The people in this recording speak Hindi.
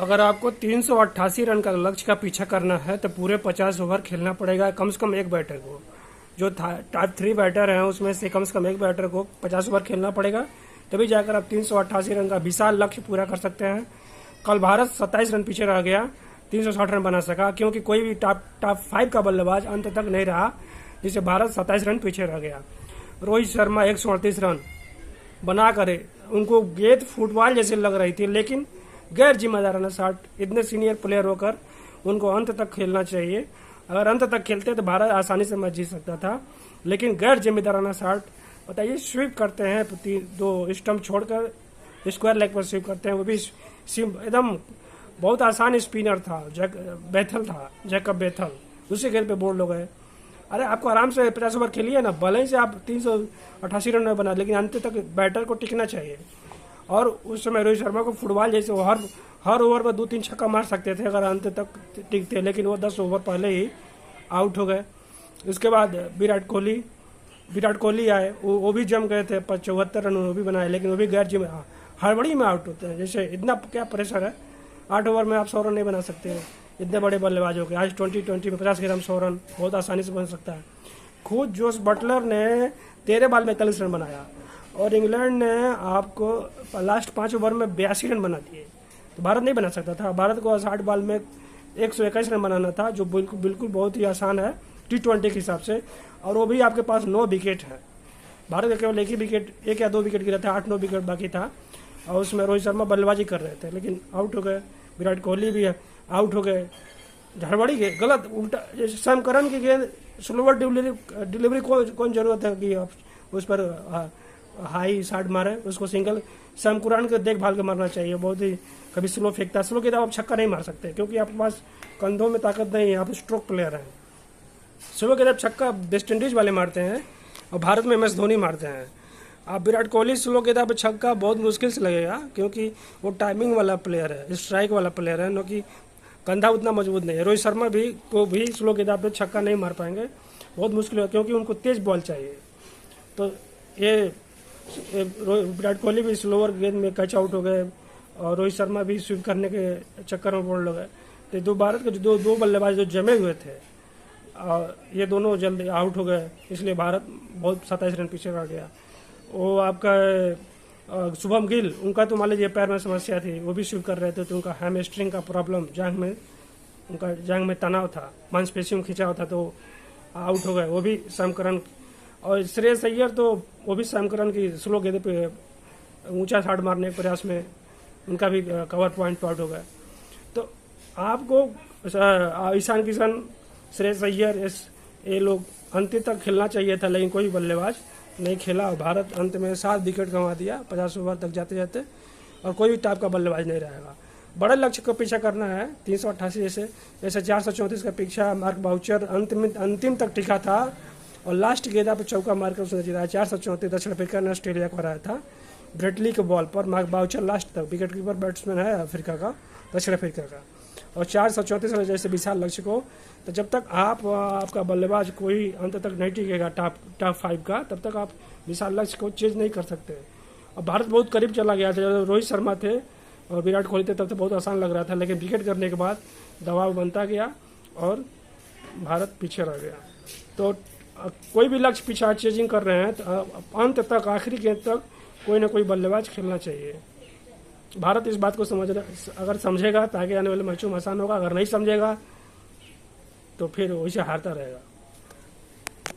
अगर आपको 388 रन का लक्ष्य का पीछा करना है तो पूरे 50 ओवर खेलना पड़ेगा कम से कम एक बैटर को। जो टॉप 3 बैटर हैं उसमें से कम एक बैटर को 50 ओवर खेलना पड़ेगा, तभी जाकर आप 388 रन का विशाल लक्ष्य पूरा कर सकते हैं। कल भारत 27 रन पीछे रह गया, 360 रन बना सका, क्योंकि कोई भी टॉप 5 का बल्लेबाज अंत तक नहीं रहा, जिससे भारत 27 रन पीछे रह गया। रोहित शर्मा 138 रन बना करे, उनको गेंद फुटबॉल जैसे लग रही थी, लेकिन गैर जिम्मेदाराना शॉट। इतने सीनियर प्लेयर होकर उनको अंत तक खेलना चाहिए। अगर अंत तक खेलते तो भारत आसानी से मैच जीत सकता था, लेकिन गैर जिम्मेदाराना शॉट। बताइए, स्वीप करते हैं 2 स्टंप छोड़कर स्क्वायर लेग पर स्वीप करते हैं, वो भी एकदम बहुत आसान स्पिनर था, जैकब बेथल, दूसरे गेंद पे बोल्ड हो गए। अरे आपको आराम से 50 ओवर खेलिए ना, भले से आप 388 रन बना, लेकिन अंत तक बैटर को टिकना चाहिए। और उस समय रोहित शर्मा को फुटबॉल जैसे वो हर ओवर में 2-3 छक्का मार सकते थे अगर अंत तक टिकते, लेकिन वो 10 ओवर पहले ही आउट हो गए। उसके बाद विराट कोहली आए, वो भी जम गए थे, 74 रन वो भी बनाए, लेकिन वो भी गैर हड़बड़ी में आउट होते हैं। जैसे इतना क्या प्रेशर है, 8 ओवर में आप 100 रन नहीं बना सकते हैं इतने बड़े बल्लेबाजों के। आज 2020 में 50 गेंद में 100 रन बहुत आसानी से बन सकता है। खुद जोस बटलर ने 13 बॉल में 41 रन बनाया, और इंग्लैंड ने आपको लास्ट 5 ओवर में 82 रन बना दिए। तो भारत नहीं बना सकता था। भारत को 60 बॉल में 121 रन बनाना था, जो बिल्कुल बहुत ही आसान है T20 के हिसाब से, और वो भी आपके पास 9 विकेट है। भारत का केवल एक या 2 विकेट गिरा था, 8-9 विकेट बाकी था, और उसमें रोहित शर्मा बल्लेबाजी कर रहे थे, लेकिन आउट हो गए। विराट कोहली भी आउट हो गए, झड़बड़ी गए, गलत उल्टा। सैम करन की गेंद स्लोवर डिलीवरी कौन जरूरत है कि आप उस पर हाई शॉट मारे, उसको सिंगल सैम कुरान के देखभाल के मारना चाहिए। बहुत ही कभी स्लो फेंकता, स्लो के आप छक्का नहीं मार सकते, क्योंकि आपके पास कंधों में ताकत नहीं है, आप स्ट्रोक प्लेयर हैं। स्लो के छक्का वेस्ट इंडीज वाले मारते हैं, और भारत में MS धोनी मारते हैं। आप विराट कोहली स्लो गेंद पे छक्का बहुत मुश्किल से लगेगा, क्योंकि वो टाइमिंग वाला प्लेयर है, स्ट्राइक वाला प्लेयर है, न कि कंधा उतना मजबूत नहीं है। रोहित शर्मा भी स्लो गेंद पे छक्का नहीं मार पाएंगे, बहुत मुश्किल है, क्योंकि उनको तेज बॉल चाहिए। तो ये विराट कोहली भी स्लोअर गेंद में कैच आउट हो गए, और रोहित शर्मा भी स्वीप करने के चक्कर में बोल्ड हो गए। तो भारत के जो दो बल्लेबाज जो जमे हुए थे, ये दोनों जल्दी आउट हो गए, इसलिए भारत बहुत 27 रन पीछे रह गया। वो आपका शुभम गिल, उनका तो मान लीजिए पैर में समस्या थी, वो भी स्वीप कर रहे थे, तो उनका हैमस्ट्रिंग का प्रॉब्लम, जांघ में तनाव था, मांसपेशियों में खिंचाव था, तो आउट हो गए। वो भी सैम करन, और श्रेयस अय्यर तो वो भी सैम करन की स्लो गेंद पे ऊंचा शॉट मारने के प्रयास में उनका भी कवर पॉइंट पर आउट हो गया। तो आपको ईशान किशन, श्रेयस अय्यर, ये लोग अंत तक खेलना चाहिए था, लेकिन कोई बल्लेबाज नहीं खेला, और भारत अंत में 7 विकेट गंवा दिया 50 ओवर तक जाते जाते, और कोई भी टॉप का बल्लेबाज नहीं रहेगा। बड़े लक्ष्य का पीछा करना है, 388 जैसे 434 का पीछा मार्क बाउचर अंतिम तक टिका था, और लास्ट गेंदा पर चौका मारकर उसने जीता। 434 दक्षिण अफ्रीका ने ऑस्ट्रेलिया को हराया था ब्रेटली के बॉल पर। मार्क बाउचर लास्ट तक विकेट कीपर बैट्समैन है अफ्रीका का, दक्षिण अफ्रीका का, और 434 रन जैसे विशाल लक्ष्य को। तो जब तक आपका बल्लेबाज कोई अंत तक नहीं टिकेगा टॉप 5 का, तब तक आप विशाल लक्ष्य को चेंज नहीं कर सकते। और भारत बहुत करीब चला गया था, जब रोहित शर्मा थे और विराट कोहली थे, तब तो बहुत आसान लग रहा था, लेकिन विकेट करने के बाद दबाव बनता गया और भारत पीछे रह गया। तो कोई भी लक्ष्य पीछा चेजिंग कर रहे हैं, तो अंत तक, आखिरी गेंद तक कोई ना कोई बल्लेबाज खेलना चाहिए। भारत इस बात को अगर समझेगा तो आगे आने वाले मैचों में आसान होगा, अगर नहीं समझेगा तो फिर वैसे हारता रहेगा।